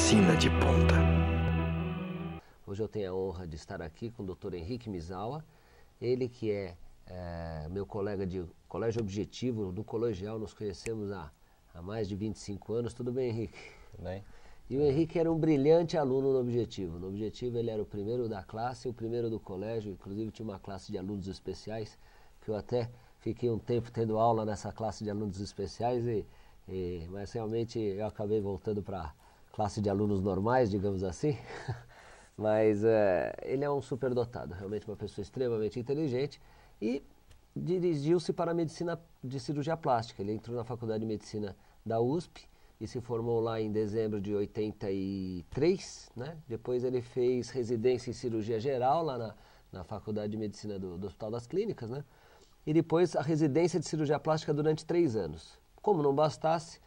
medicina de ponta. Hoje eu tenho a honra de estar aqui com o Dr. Henrique Misawa, ele que é meu colega de Colégio Objetivo, do colegial, nos conhecemos há mais de 25 anos. Tudo bem, Henrique? Tudo bem. E o Henrique era um brilhante aluno no Objetivo. No Objetivo ele era o primeiro da classe, o primeiro do colégio, inclusive tinha uma classe de alunos especiais, que eu até fiquei um tempo tendo aula nessa classe de alunos especiais, mas realmente eu acabei voltando para a classe de alunos normais, digamos assim. Mas ele é um superdotado, realmente uma pessoa extremamente inteligente e dirigiu-se para a medicina de cirurgia plástica. Ele entrou na Faculdade de Medicina da USP e se formou lá em dezembro de 83, né? Depois ele fez residência em cirurgia geral lá na Faculdade de Medicina do Hospital das Clínicas, né? E depois a residência de cirurgia plástica durante 3 anos. Como não bastasse,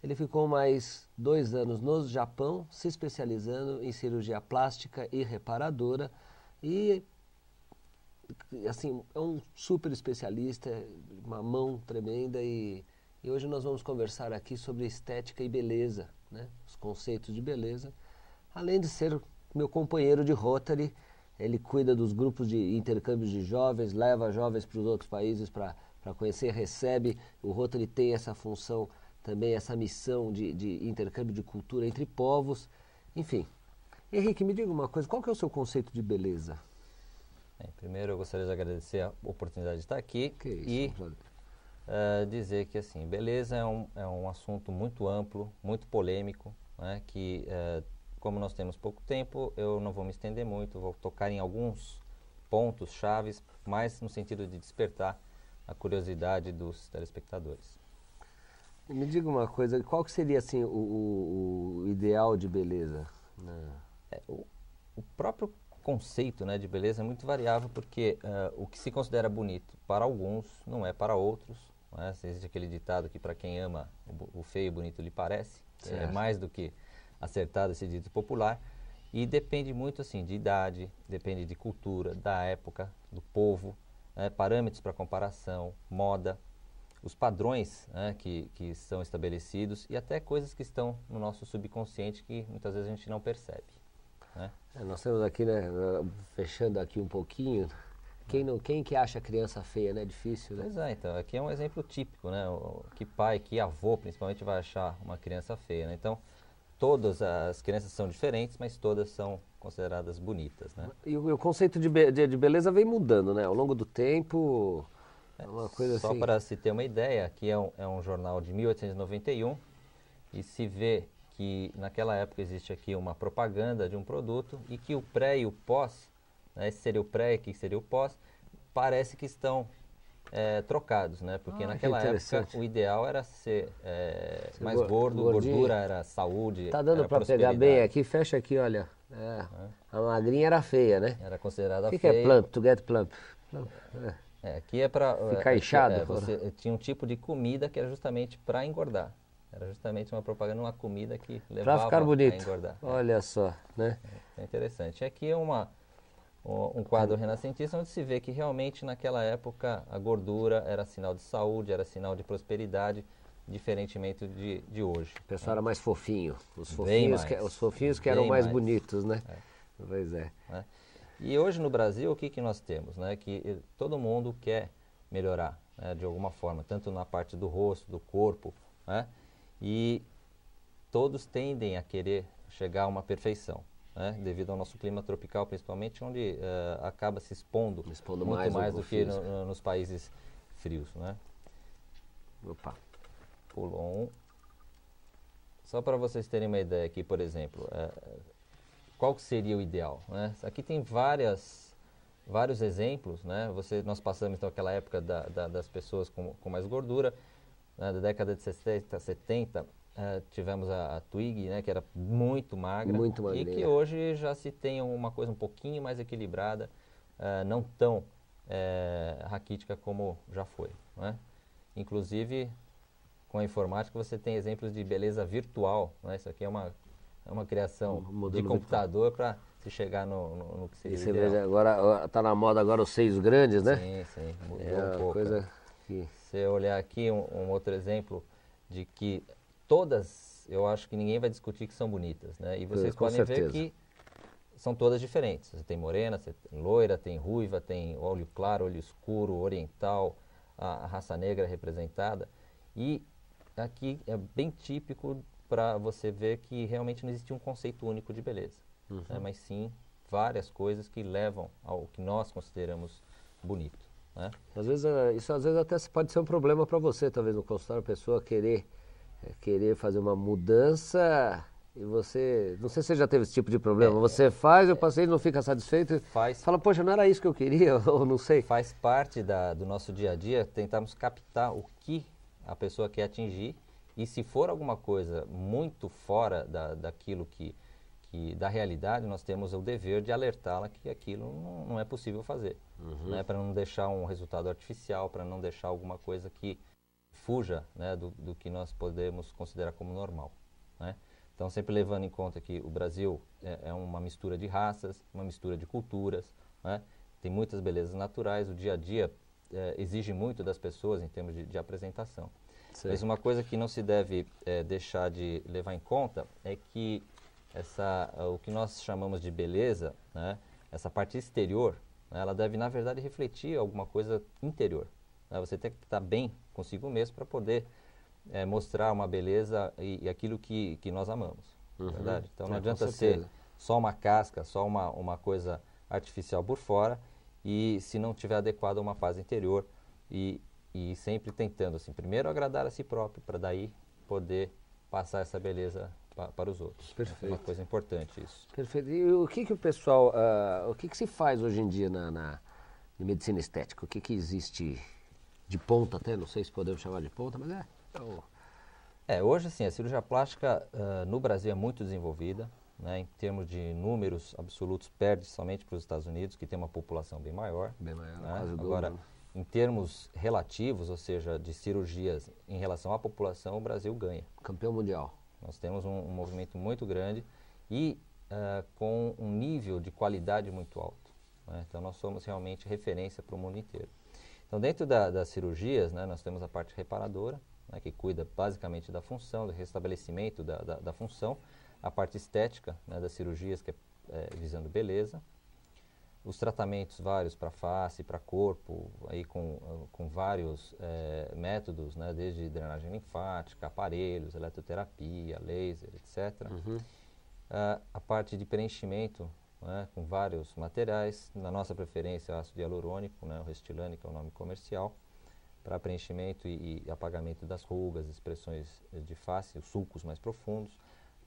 ele ficou mais 2 anos no Japão, se especializando em cirurgia plástica e reparadora. E, assim, é um super especialista, uma mão tremenda. E hoje nós vamos conversar aqui sobre estética e beleza, né? Os conceitos de beleza. Além de ser meu companheiro de Rotary, ele cuida dos grupos de intercâmbios de jovens, leva jovens para os outros países para conhecer, recebe. O Rotary tem essa função também, essa missão de intercâmbio de cultura entre povos. Enfim. Henrique, me diga uma coisa, qual que é o seu conceito de beleza? Bem, primeiro eu gostaria de agradecer a oportunidade de estar aqui e dizer que assim, beleza é um assunto muito amplo, muito polêmico, né, que como nós temos pouco tempo, eu não vou me estender muito, vou tocar em alguns pontos chaves, mais no sentido de despertar a curiosidade dos telespectadores. Me diga uma coisa, qual que seria assim o ideal de beleza? O próprio conceito, né, de beleza é muito variável, porque o que se considera bonito para alguns não é para outros. Né? Existe aquele ditado que para quem ama o feio e bonito lhe parece, é mais do que acertado esse dito popular, e depende muito assim de idade, depende de cultura, da época, do povo, né, parâmetros para comparação, moda, os padrões, né, que são estabelecidos e até coisas que estão no nosso subconsciente que muitas vezes a gente não percebe. Né? Nós temos aqui, né, fechando aqui um pouquinho, quem que acha a criança feia, né? É difícil, né? Pois é, então, aqui é um exemplo típico, né? Que pai, que avô, principalmente, vai achar uma criança feia, né? Então, todas as crianças são diferentes, mas todas são consideradas bonitas, né? E o conceito de beleza vem mudando, né? Ao longo do tempo, uma coisa só assim... para se ter uma ideia, aqui é um jornal de 1891 e se vê que naquela época existe aqui uma propaganda de um produto e que o pré e o pós, né, esse seria o pré e aqui seria o pós, parece que estão trocados, né? Porque naquela época o ideal era ser mais gordo, gordura era saúde. Tá dando para pegar bem aqui, fecha aqui, olha. A magrinha era feia, né? Era considerada feia. O que é plump, to get plump? Aqui é para ficar inchado. Você tinha um tipo de comida que era justamente para engordar. Era justamente uma propaganda, uma comida que levava ficar bonito. a engordar. Olha só, né? É interessante. Aqui é um quadro renascentista onde se vê que realmente naquela época a gordura era sinal de saúde, era sinal de prosperidade, diferentemente de hoje. O pessoal era mais fofinho. Os fofinhos que eram mais bonitos, né? Pois é. E hoje no Brasil, o que nós temos? Né? Que todo mundo quer melhorar, né, de alguma forma, tanto na parte do rosto, do corpo, né? E todos tendem a querer chegar a uma perfeição, né? Devido ao nosso clima tropical, principalmente, onde acaba se expondo muito mais do que nos países frios, né? Opa. Pulou um. Só para vocês terem uma ideia aqui, por exemplo, qual que seria o ideal? Né? Aqui tem vários exemplos, né? Nós passamos então aquela época das pessoas com mais gordura, né? Da década de 60, 70, tivemos a Twiggy, né? Que era muito magra, e que hoje já se tem uma coisa um pouquinho mais equilibrada, não tão raquítica como já foi. Né? Inclusive, com a informática você tem exemplos de beleza virtual, né? Isso aqui é uma criação de computador para se chegar no que seria você ideal. Vê, agora está na moda agora os seios grandes, né? Sim, mudou um pouco. Coisa que... Se você olhar aqui um outro exemplo de que todas, eu acho que ninguém vai discutir que são bonitas, né? E vocês Com podem certeza. ver que são todas diferentes. Você tem morena, você tem loira, tem ruiva, tem olho claro, olho escuro, oriental, a raça negra representada. E aqui é bem típico para você ver que realmente não existe um conceito único de beleza, né? Mas sim várias coisas que levam ao que nós consideramos bonito, né? Às vezes, isso às vezes até pode ser um problema para você, talvez no consultório, a pessoa querer fazer uma mudança e você, não sei se você já teve esse tipo de problema, você faz e o paciente não fica satisfeito e fala, poxa, não era isso que eu queria, ou não sei. Faz parte do nosso dia a dia tentarmos captar o que a pessoa quer atingir e se for alguma coisa muito fora daquilo da realidade, nós temos o dever de alertá-la que aquilo não é possível fazer, né? Para não deixar um resultado artificial, para não deixar alguma coisa que fuja, né, do que nós podemos considerar como normal, né? Então, sempre levando em conta que o Brasil é uma mistura de raças, uma mistura de culturas, né? Tem muitas belezas naturais, o dia a dia exige muito das pessoas em termos de apresentação. Sim. Mas uma coisa que não se deve deixar de levar em conta é que o que nós chamamos de beleza, né, essa parte exterior, né, ela deve, na verdade, refletir alguma coisa interior, né? Você tem que estar bem consigo mesmo para poder mostrar uma beleza e aquilo que nós amamos, verdade? Então não adianta ser só uma casca, só uma coisa artificial por fora e se não tiver adequado a uma paz interior e sempre tentando, assim, primeiro agradar a si próprio para daí poder passar essa beleza para os outros. Perfeito. É uma coisa importante isso. Perfeito. E o que o pessoal, o que se faz hoje em dia na medicina estética? O que existe de ponta até, não sei se podemos chamar de ponta, mas hoje, assim, a cirurgia plástica no Brasil é muito desenvolvida, né? Em termos de números absolutos, perde somente para os Estados Unidos, que tem uma população bem maior. Bem maior, né? quase o dobro, Agora, né? em termos relativos, ou seja, de cirurgias em relação à população, o Brasil ganha. Campeão mundial. Nós temos um movimento muito grande e com um nível de qualidade muito alto, né? Então, nós somos realmente referência para o mundo inteiro. Então, dentro das cirurgias, né, nós temos a parte reparadora, né, que cuida basicamente da função, do restabelecimento da função, a parte estética, né, das cirurgias, que é visando beleza, os tratamentos vários para face, para corpo, aí com vários métodos, né, desde drenagem linfática, aparelhos, eletroterapia, laser, etc. A parte de preenchimento, né, com vários materiais, na nossa preferência o ácido hialurônico, né, o Restylane, que é o nome comercial, para preenchimento e apagamento das rugas, expressões de face, os sulcos mais profundos,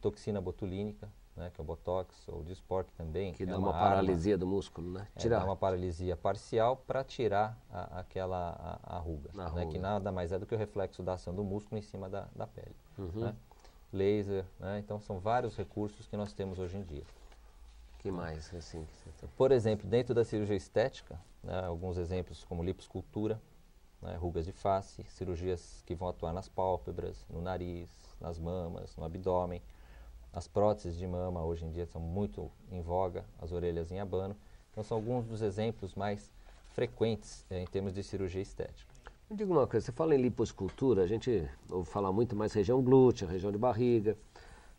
toxina botulínica, né, que é o Botox, ou Dysport também. Que dá uma paralisia do músculo, né? Dá uma paralisia parcial para tirar aquela ruga, né, que nada mais é do que o reflexo da ação do músculo em cima da pele. Né? Laser, né? Então são vários recursos que nós temos hoje em dia. Que mais, assim? Por exemplo, dentro da cirurgia estética, né, alguns exemplos como lipoescultura, né, rugas de face, cirurgias que vão atuar nas pálpebras, no nariz, nas mamas, no abdômen. As próteses de mama hoje em dia são muito em voga, as orelhas em abano. Então são alguns dos exemplos mais frequentes em termos de cirurgia estética. Me diga uma coisa, você fala em lipoescultura, a gente ouve falar muito mais região glútea, região de barriga.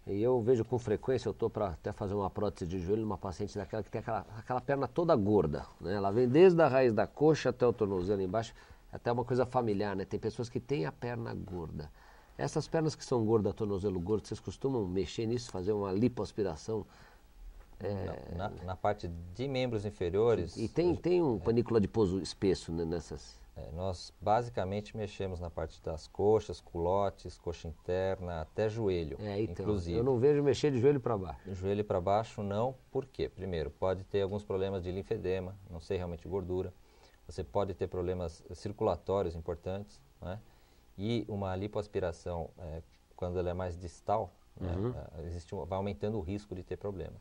E eu vejo com frequência, eu estou para até fazer uma prótese de joelho numa paciente daquela que tem aquela perna toda gorda, né? Ela vem desde a raiz da coxa até o tornozelo embaixo, até uma coisa familiar, né? Tem pessoas que têm a perna gorda. Essas pernas que são gordas, tornozelo gordo, vocês costumam mexer nisso, fazer uma lipoaspiração? Na parte de membros inferiores... E tem um panículo adiposo espesso, né, nessas... nós basicamente mexemos na parte das coxas, culotes, coxa interna, até joelho, então, inclusive. Eu não vejo mexer de joelho para baixo. Joelho para baixo não, por quê? Primeiro, pode ter alguns problemas de linfedema, não sei realmente gordura. Você pode ter problemas circulatórios importantes, né? E uma lipoaspiração, quando ela é mais distal, né, vai aumentando o risco de ter problemas.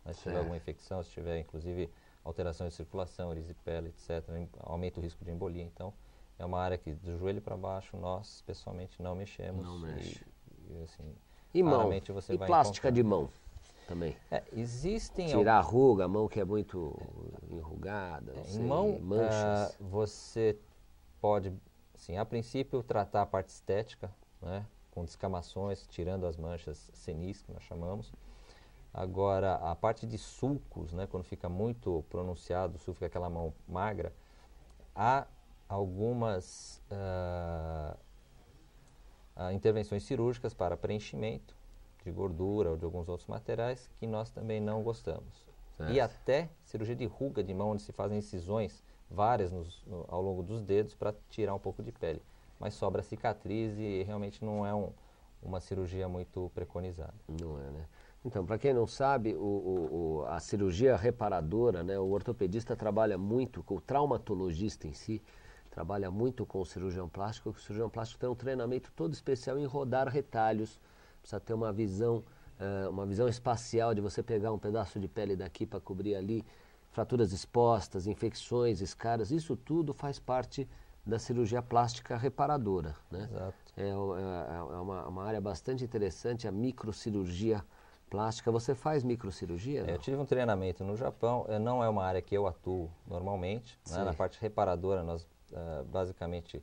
Mas se tiver alguma infecção, se tiver inclusive alterações de circulação, erisipela, etc., aumenta o risco de embolia. Então, é uma área que do joelho para baixo nós, pessoalmente, não mexemos. Não mexe. E mão? Você e vai plástica de mão também? Existem... Tirar a ruga, a mão que é muito enrugada, em mão, manchas. você pode, assim, a princípio, tratar a parte estética, né, com descamações, tirando as manchas senis, que nós chamamos. Agora, a parte de sulcos, né, quando fica muito pronunciado, o sulco fica aquela mão magra, há algumas intervenções cirúrgicas para preenchimento de gordura ou de alguns outros materiais que nós também não gostamos. Certo. E até cirurgia de ruga de mão, onde se fazem incisões várias ao longo dos dedos para tirar um pouco de pele. Mas sobra cicatriz e realmente não é uma cirurgia muito preconizada. Não é, né? Então, para quem não sabe, a cirurgia reparadora, né, o ortopedista trabalha muito, o traumatologista em si, trabalha muito com o cirurgião plástico, porque o cirurgião plástico tem um treinamento todo especial em rodar retalhos, precisa ter uma visão espacial de você pegar um pedaço de pele daqui para cobrir ali, fraturas expostas, infecções, escaras, isso tudo faz parte da cirurgia plástica reparadora, né? Exato. É uma área bastante interessante, a microcirurgia plástica. Você faz microcirurgia? Eu tive um treinamento no Japão, não é uma área que eu atuo normalmente, né? Na parte reparadora nós basicamente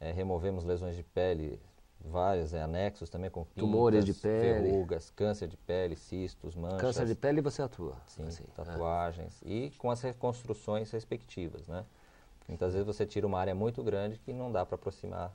removemos lesões de pele, vários anexos também com pintas, tumores de pele, verrugas, câncer de pele, cistos, manchas. Câncer de pele você atua? Sim, assim, tatuagens e com as reconstruções respectivas, né? Muitas vezes você tira uma área muito grande que não dá para aproximar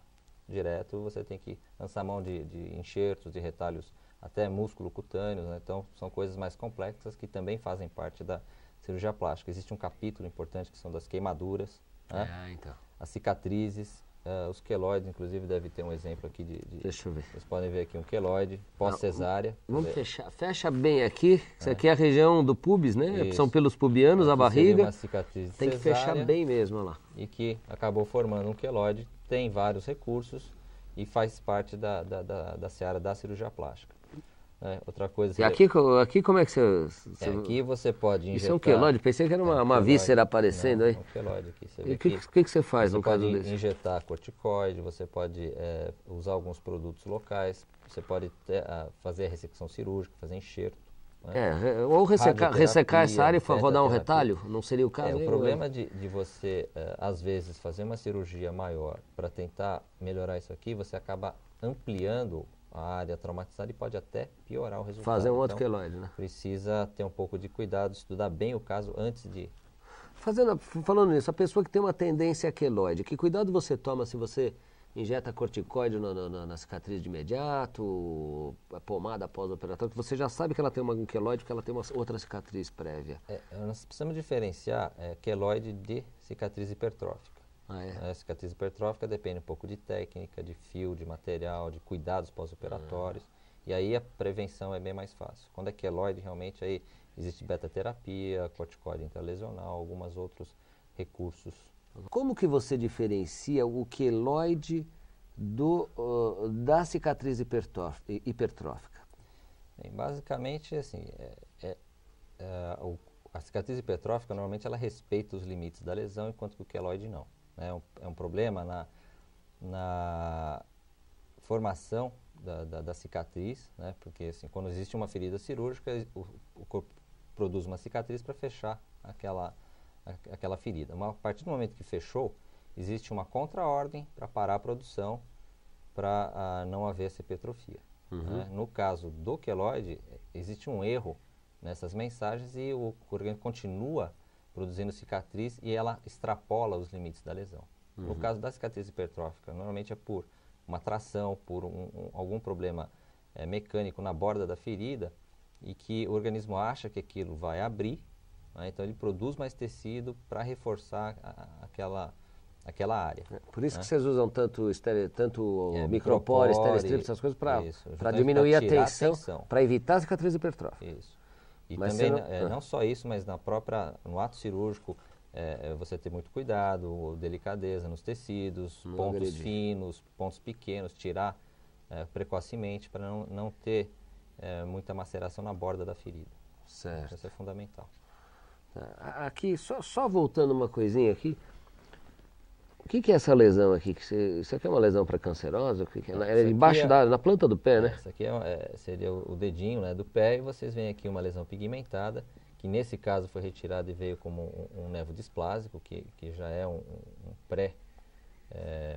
direto, você tem que lançar mão de enxertos, de retalhos, até músculo cutâneo, né? Então são coisas mais complexas que também fazem parte da cirurgia plástica. Existe um capítulo importante que são das queimaduras, né? Então. As cicatrizes, os queloides, inclusive deve ter um exemplo aqui Deixa eu ver. Vocês podem ver aqui um queloide pós-cesárea. Vamos fechar. Fecha bem aqui. Isso aqui é a região do pubis, né? Isso. São pelos pubianos, a barriga. Uma cicatriz tem que fechar bem mesmo, olha lá. E que acabou formando um queloide, tem vários recursos e faz parte da seara da cirurgia plástica. Outra coisa... E aqui como é que você... aqui você pode injetar... Isso é um queloide? Pensei que era uma víscera aparecendo aí. É um queloide aqui. Você e o que você faz no caso desse? Você pode injetar corticoide, você pode usar alguns produtos locais, você pode fazer a ressecção cirúrgica, fazer enxerto. Né? Ou ressecar essa área e rodar um retalho, não seria o caso? O problema de você, às vezes, fazer uma cirurgia maior para tentar melhorar isso aqui, você acaba ampliando a área traumatizada e pode até piorar o resultado. Fazer um outro queloide, né? Precisa ter um pouco de cuidado, estudar bem o caso antes de... Falando nisso, a pessoa que tem uma tendência a queloide, que cuidado você toma se você injeta corticoide na cicatriz de imediato, a pomada pós-operatória, que você já sabe que ela tem um queloide porque ela tem uma outra cicatriz prévia? Nós precisamos diferenciar queloide de cicatriz hipertrófica. A cicatriz hipertrófica depende um pouco de técnica, de fio, de material, de cuidados pós-operatórios. E aí a prevenção é bem mais fácil. Quando é queloide, realmente aí existe beta-terapia, corticoide intralesional, alguns outros recursos. Como que você diferencia o queloide da cicatriz hipertrófica? Bem, basicamente, assim, a cicatriz hipertrófica normalmente ela respeita os limites da lesão, enquanto que o queloide não. É um problema na formação da cicatriz, né? Porque assim, quando existe uma ferida cirúrgica, o corpo produz uma cicatriz para fechar aquela ferida. Mas a partir do momento que fechou, existe uma contraordem para parar a produção, para não haver essa hipertrofia. Né? No caso do queloide, existe um erro nessas mensagens e o organismo continua produzindo cicatriz e ela extrapola os limites da lesão. No caso da cicatriz hipertrófica, normalmente é por uma tração, por algum problema mecânico na borda da ferida e que o organismo acha que aquilo vai abrir, né? Então ele produz mais tecido para reforçar aquela área. Por isso que vocês usam tanto micropore, esteristrip, essas coisas, para diminuir a tensão, para evitar a cicatriz hipertrófica. Isso. E mas também, não só isso, mas no ato cirúrgico, você ter muito cuidado, delicadeza nos tecidos, pontos finos, pontos pequenos, tirar precocemente para não ter muita maceração na borda da ferida. Certo. Isso é fundamental. Aqui, só voltando uma coisinha aqui, o que é essa lesão aqui? Isso aqui é uma lesão pré-cancerosa? É embaixo na planta do pé, né? Isso aqui seria o dedinho, né, do pé, e vocês veem aqui uma lesão pigmentada, que nesse caso foi retirada e veio como um nevo displásico, que já é um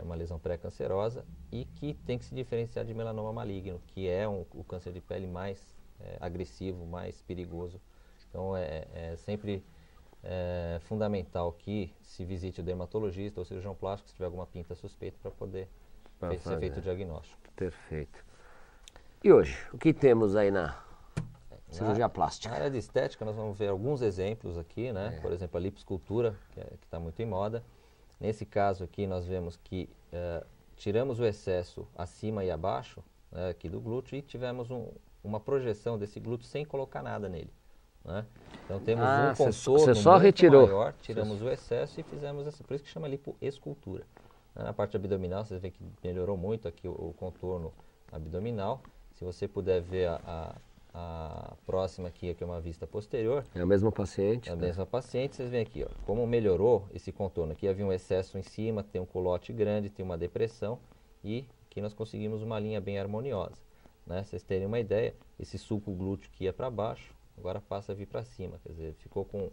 uma lesão pré-cancerosa e que tem que se diferenciar de melanoma maligno, que é o câncer de pele mais agressivo, mais perigoso. Então é sempre fundamental que se visite o dermatologista ou cirurgião plástico se tiver alguma pinta suspeita para poder ser feito o diagnóstico. Perfeito. E hoje, o que temos aí na cirurgia plástica? Na área de estética nós vamos ver alguns exemplos aqui, né? Por exemplo, a liposcultura, que está muito em moda. Nesse caso aqui nós vemos que tiramos o excesso acima e abaixo, aqui do glúteo, e tivemos uma projeção desse glúteo sem colocar nada nele. Né? Então temos um contorno você só retirou. maior, tiramos o excesso e fizemos essa, por isso que chama lipoescultura. Na parte abdominal, vocês veem que melhorou muito aqui o contorno abdominal. Se você puder ver a próxima aqui é uma vista posterior. É a mesma paciente. É a mesma paciente, vocês veem aqui, ó, como melhorou esse contorno. Aqui havia um excesso em cima, tem um culote grande, tem uma depressão e aqui nós conseguimos uma linha bem harmoniosa. Né? Vocês terem uma ideia, esse sulco glúteo que ia para baixo, agora passa a vir para cima, quer dizer, ficou com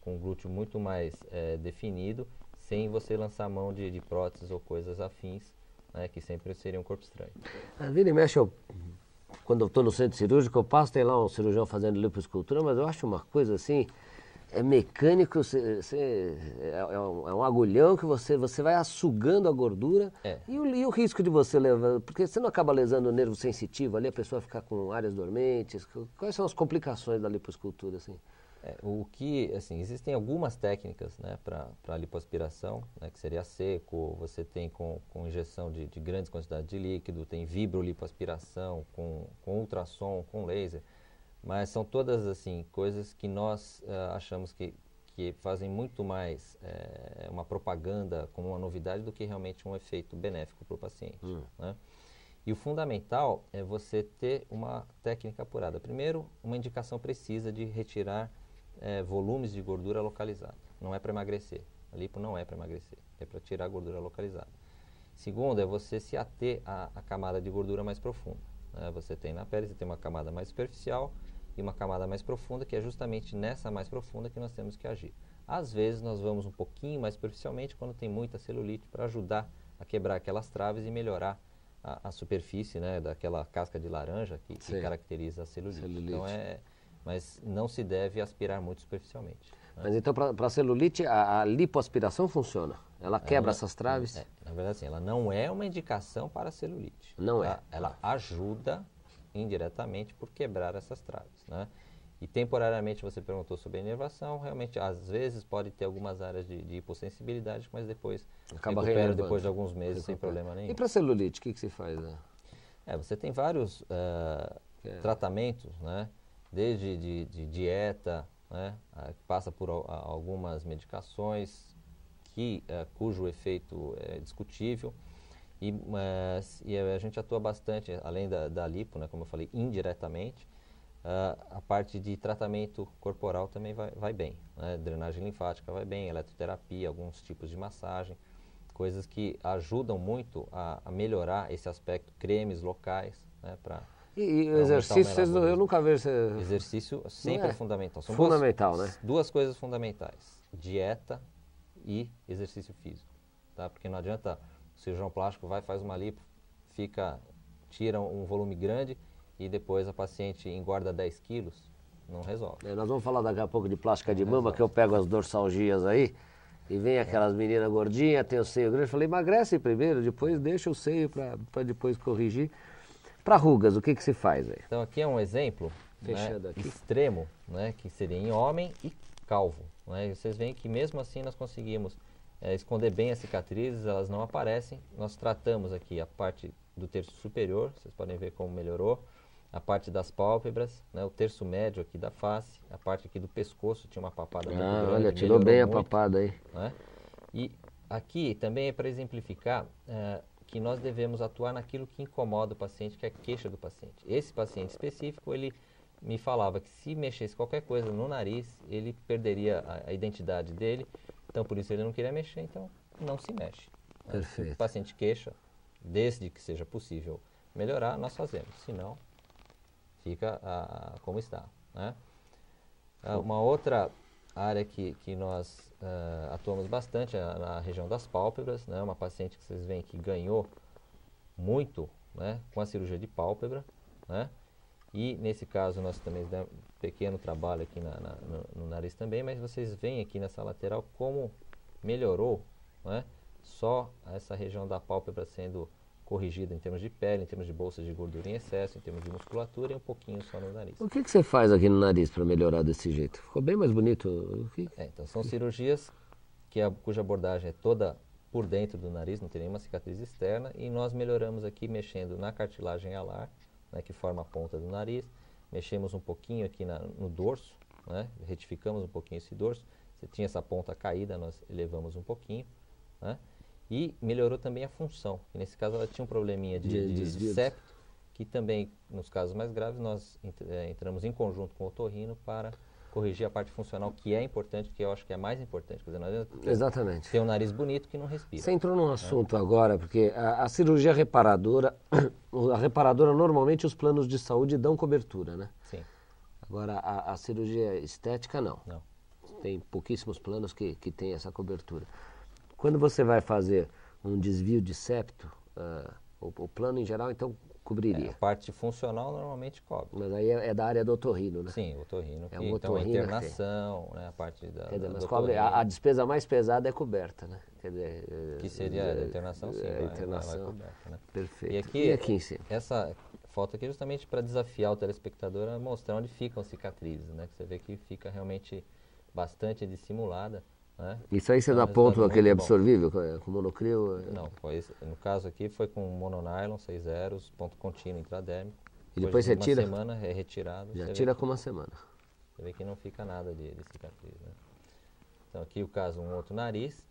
um glúteo muito mais definido, sem você lançar mão de próteses ou coisas afins, né, que sempre seria um corpo estranho. Vira e mexe, quando eu estou no centro cirúrgico, eu passo, tem lá um cirurgião fazendo lipoescultura, mas eu acho uma coisa assim, é mecânico, é um agulhão que você vai sugando a gordura. E o risco de você levar, porque você não acaba lesando o nervo sensitivo ali, a pessoa ficar com áreas dormentes. Quais são as complicações da lipoescultura, assim? Existem algumas técnicas, né, para lipoaspiração, né, que seria seco, você tem com injeção de grandes quantidades de líquido, tem vibrolipoaspiração, com ultrassom, com laser, mas são todas assim coisas que nós achamos que fazem muito mais uma propaganda como uma novidade do que realmente um efeito benéfico para o paciente. Né? E o fundamental é você ter uma técnica apurada. Primeiro, uma indicação precisa de retirar volumes de gordura localizada. Não é para emagrecer. A lipo não é para emagrecer. É para tirar a gordura localizada. Segundo, é você se ater à camada de gordura mais profunda. Você tem na pele, você tem uma camada mais superficial e uma camada mais profunda, que é justamente nessa mais profunda que nós temos que agir. Às vezes nós vamos um pouquinho mais superficialmente quando tem muita celulite para ajudar a quebrar aquelas traves e melhorar a superfície, né, daquela casca de laranja que caracteriza a celulite. Então mas não se deve aspirar muito superficialmente. Né? Mas então para a celulite a lipoaspiração funciona? Ela quebra essas traves? Na verdade, assim, ela não é uma indicação para a celulite. Não tá? Ela ajuda indiretamente por quebrar essas traves. Né? E temporariamente você perguntou sobre a inervação, realmente às vezes pode ter algumas áreas de hipossensibilidade, mas depois recupera depois de alguns meses sem problema nenhum. E para a celulite, o que se faz? Você tem vários tratamentos, né? Desde de dieta, né? Passa por algumas medicações cujo efeito é discutível. E a gente atua bastante, além da lipo, né, como eu falei, indiretamente, a parte de tratamento corporal também vai bem. Né? Drenagem linfática vai bem, eletroterapia, alguns tipos de massagem, coisas que ajudam muito a melhorar esse aspecto, cremes locais, né, E o exercício, eu nunca vejo... Exercício sempre é fundamental. São fundamental, né? Duas coisas fundamentais, dieta e exercício físico. Tá? Porque não adianta... O cirurgião plástico faz uma lipo, tira um volume grande e depois a paciente engorda 10 quilos, não resolve. Nós vamos falar daqui a pouco de plástica de mama, que eu pego as dorsalgias aí, e vem aquelas meninas gordinhas, tem o seio grande, eu falei, emagrece primeiro, depois deixa o seio para depois corrigir. Para rugas, o que se faz aí? Então aqui é um exemplo extremo, né, que seria em homem e calvo. Né? E vocês veem que mesmo assim nós conseguimos esconder bem as cicatrizes, elas não aparecem. Nós tratamos aqui a parte do terço superior, vocês podem ver como melhorou, a parte das pálpebras, né, o terço médio aqui da face, a parte aqui do pescoço, tinha uma papada muito grande. Olha, tirou bem a papada aí. Né? E aqui também é para exemplificar que nós devemos atuar naquilo que incomoda o paciente, que é a queixa do paciente. Esse paciente específico, ele me falava que se mexesse qualquer coisa no nariz, ele perderia a identidade dele. Então, por isso ele não queria mexer, então não se mexe. Perfeito. Se o paciente queixa, desde que seja possível melhorar, nós fazemos. Se não, fica como está. Né? Uma outra área que nós atuamos bastante é na região das pálpebras, né? Uma paciente que vocês veem que ganhou muito, né, com a cirurgia de pálpebra, né? E nesse caso nós também demos um pequeno trabalho aqui no nariz também, mas vocês veem aqui nessa lateral como melhorou, né? Só essa região da pálpebra sendo corrigida em termos de pele, em termos de bolsas de gordura em excesso, em termos de musculatura e um pouquinho só no nariz. O que você faz aqui no nariz para melhorar desse jeito? Ficou bem mais bonito. Então são cirurgias cuja abordagem é toda por dentro do nariz, não tem nenhuma cicatriz externa, e nós melhoramos aqui mexendo na cartilagem alar, né, que forma a ponta do nariz, mexemos um pouquinho aqui no dorso, né, retificamos um pouquinho esse dorso, você tinha essa ponta caída, nós elevamos um pouquinho, né, e melhorou também a função, e nesse caso ela tinha um probleminha de septo, que também, nos casos mais graves, nós entramos em conjunto com o otorrino para corrigir a parte funcional, que é importante, que eu acho que é mais importante. Quer dizer, nós Exatamente. Tem um nariz bonito que não respira. Você entrou num assunto agora, porque a cirurgia reparadora, a reparadora normalmente os planos de saúde dão cobertura, né? Sim. Agora a cirurgia estética não. Não. Tem pouquíssimos planos que têm essa cobertura. Quando você vai fazer um desvio de septo, o plano em geral então cobriria. A parte funcional normalmente cobre. Mas aí é da área do otorrino, né? Sim, o otorrino. É um então a otorrino internação, né, a parte da Quer dizer, mas do cobre, otorrino, a despesa mais pesada é coberta, né? Quer dizer, que seria a internação, sim, a internação. vai coberta, né? Perfeito. E aqui em cima? Essa foto aqui é justamente para desafiar o telespectador a mostrar onde ficam as cicatrizes, né? Que você vê que fica realmente bastante dissimulada, né? Isso aí você Então, dá ponto resultado aquele muito bom. absorvível com monocrio? Não, no caso aqui foi com mononylon, 6 zeros, ponto contínuo intradérmico. E depois você tira? Uma semana é retirado. Já tira com uma semana. Você vê que não fica nada de cicatriz, né? Então aqui o caso, um outro nariz.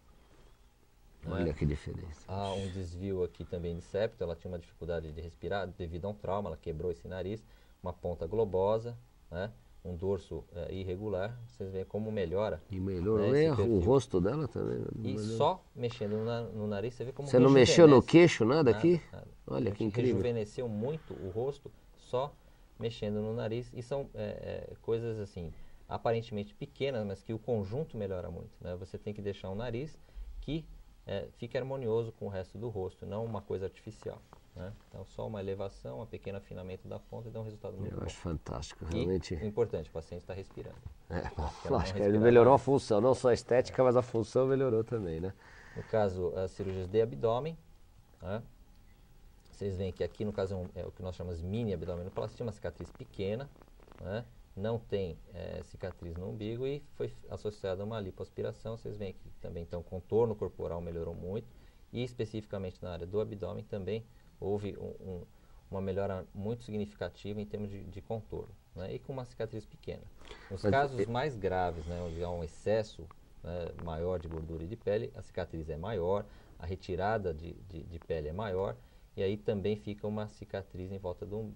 Olha né? que diferença. Há um desvio aqui também de septo, ela tinha uma dificuldade de respirar devido a um trauma, ela quebrou esse nariz, uma ponta globosa, né? Um dorso irregular, vocês veem como melhora. E melhorou né, o rosto dela também. E só mexendo no nariz, você vê como você não mexeu no queixo, nada aqui? Nada. Olha que incrível. Rejuvenesceu muito o rosto só mexendo no nariz. E são coisas assim, aparentemente pequenas, mas que o conjunto melhora muito. Né? Você tem que deixar um nariz que fique harmonioso com o resto do rosto, não uma coisa artificial. Né? Então só uma elevação, um pequeno afinamento da ponta dá um resultado muito bom. Eu acho fantástico, realmente. E, importante, o paciente está respirando. Lógico, ele melhorou a função, não só a estética, mas a função melhorou também, né? No caso, as cirurgias de abdômen, né? Vocês veem que aqui no caso é o que nós chamamos de mini abdominoplastia, uma cicatriz pequena, né? Não tem cicatriz no umbigo e foi associada a uma lipoaspiração. Vocês veem que também então o contorno corporal melhorou muito e especificamente na área do abdômen também houve uma melhora muito significativa em termos de contorno, né? E com uma cicatriz pequena. Nos casos mais graves, né, onde há um excesso maior de gordura e de pele, a cicatriz é maior, a retirada de pele é maior e aí também fica uma cicatriz em volta do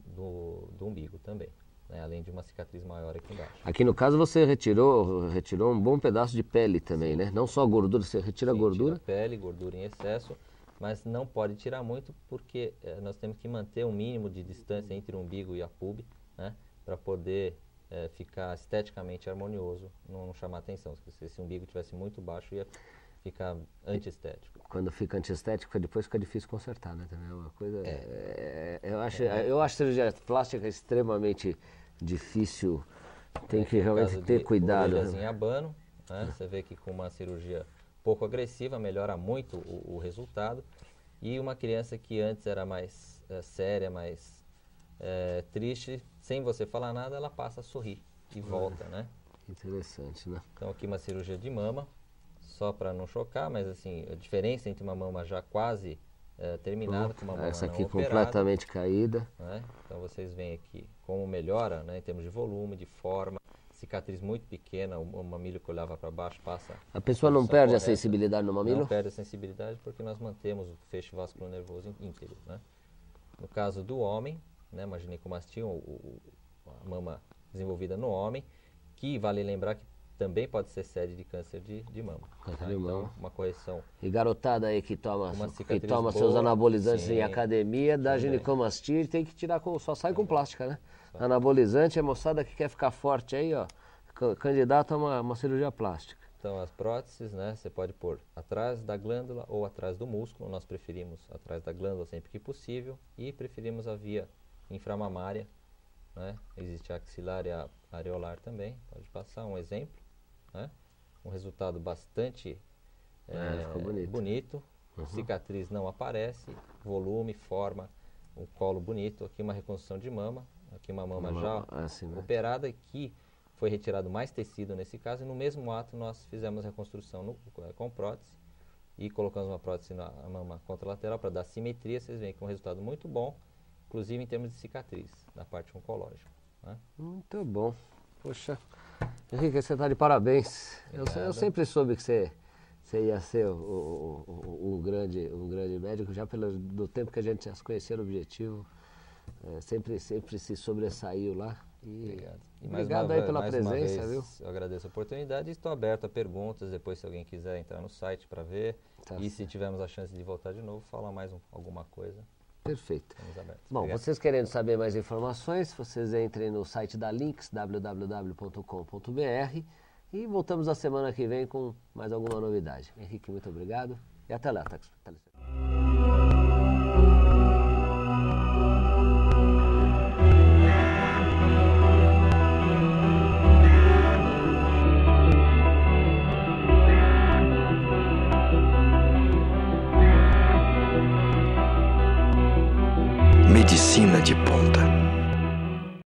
umbigo também, né, além de uma cicatriz maior aqui embaixo. Aqui no caso você retirou um bom pedaço de pele também, né? Não só gordura, você retira a gordura. Tira pele, gordura em excesso, mas não pode tirar muito porque nós temos que manter um mínimo de distância entre o umbigo e a pube, né, para poder ficar esteticamente harmonioso, não chamar atenção. Se esse umbigo tivesse muito baixo, ia ficar antiestético. Quando fica antiestético, depois fica difícil consertar, né? Também é uma coisa... eu acho cirurgia plástica extremamente difícil, tem que realmente ter cuidado. Orelhas em abano, né? Você vê que com uma cirurgia pouco agressiva melhora muito o resultado. E uma criança que antes era mais séria, mais triste, sem você falar nada, ela passa a sorrir e volta, né? Interessante, né? Então aqui uma cirurgia de mama, só para não chocar, mas assim, a diferença entre uma mama já quase terminada com uma mama essa aqui não operada, completamente caída. né? Então vocês veem aqui como melhora, né, em termos de volume, de forma, cicatriz muito pequena, o mamilo que olhava para baixo passa... A pessoa não perde a correta, sensibilidade no mamilo? Não perde a sensibilidade porque nós mantemos o feixe vascular nervoso íntegro, né? No caso do homem, né, uma ginecomastia, a mama desenvolvida no homem, que vale lembrar que também pode ser sede de câncer de mama. Câncer de mama. Então, uma correção. E garotada aí que toma boa, seus anabolizantes sim, em academia, dá também. ginecomastia e tem que tirar só sai com plástica, né? Anabolizante, a moçada que quer ficar forte aí, ó, candidato a uma cirurgia plástica. Então, as próteses, né, você pode pôr atrás da glândula ou atrás do músculo. Nós preferimos atrás da glândula sempre que possível e preferimos a via inframamária, né? Existe a axilar e a areolar também. Pode passar um exemplo, né? Um resultado bastante ficou bonito. Cicatriz não aparece, volume, forma, um colo bonito. Aqui uma reconstrução de mama, aqui uma mama já operada, que foi retirado mais tecido nesse caso, e no mesmo ato nós fizemos a reconstrução com prótese e colocamos uma prótese na mama contralateral para dar simetria. Vocês veem que é um resultado muito bom, inclusive em termos de cicatriz, na parte oncológica, né? Muito bom. Poxa, Henrique, você está de parabéns. Eu sempre soube que você ia ser um grande médico, já do tempo que a gente já se conhecia no Objetivo. Sempre se sobressaiu lá. Obrigado. Obrigado aí pela presença, viu? Eu agradeço a oportunidade e estou aberto a perguntas. Depois, se alguém quiser entrar no site para ver, se tivermos a chance de voltar de novo, falar mais alguma coisa. Perfeito. Estamos abertos. Bom, obrigado. Vocês querendo saber mais informações, vocês entrem no site da Lynx, www.com.br, e voltamos a semana que vem com mais alguma novidade. Henrique, muito obrigado e até lá. Medicina de ponta.